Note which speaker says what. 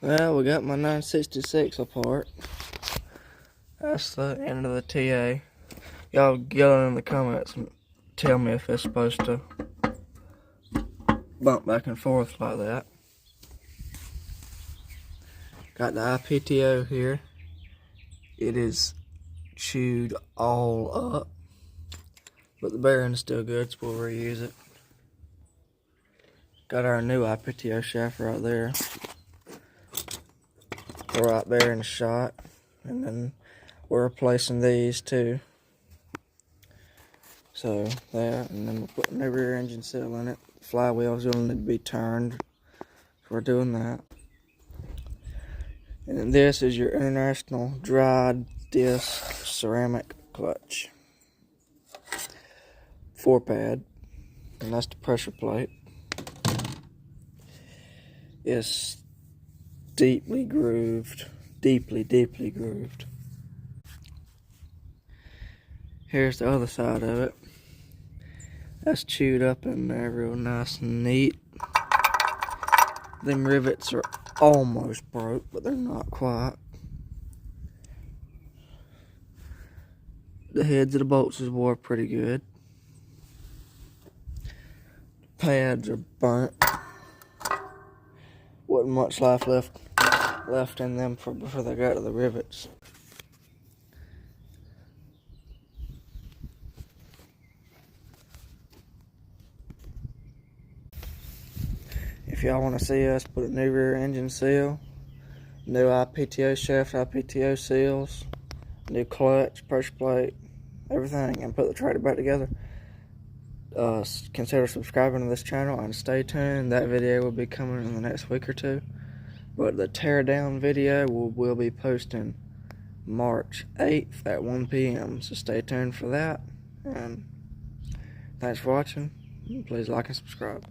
Speaker 1: Well, we got my 966 apart. That's the end of the TA. Y'all get in the comments and tell me if it's supposed to bump back and forth like that. Got the IPTO here. It is chewed all up, but the bearing's still good, so we'll reuse it. Got our new IPTO shaft right there. Right there in the shot, and then we're replacing these too. So that, and then we're putting the rear engine seal in it. Flywheel's gonna need to be turned, so we're doing that. And then this is your International Dry Disc Ceramic Clutch, 4-pad, and that's the pressure plate. It's deeply grooved, deeply grooved. Here's the other side of it. That's chewed up in there real nice and neat. Them rivets are almost broke, but they're not quite. The heads of the bolts is wore pretty good. Pads are burnt. Wasn't much life left in them before they got to the rivets. If y'all want to see us put a new rear engine seal, new IPTO shaft, IPTO seals, new clutch, pressure plate, everything, and put the trailer back together, consider subscribing to this channel and stay tuned. That video will be coming in the next week or two. But the tear down video will be posting March 8th at 1 p.m. So stay tuned for that. And thanks for watching. Please like and subscribe.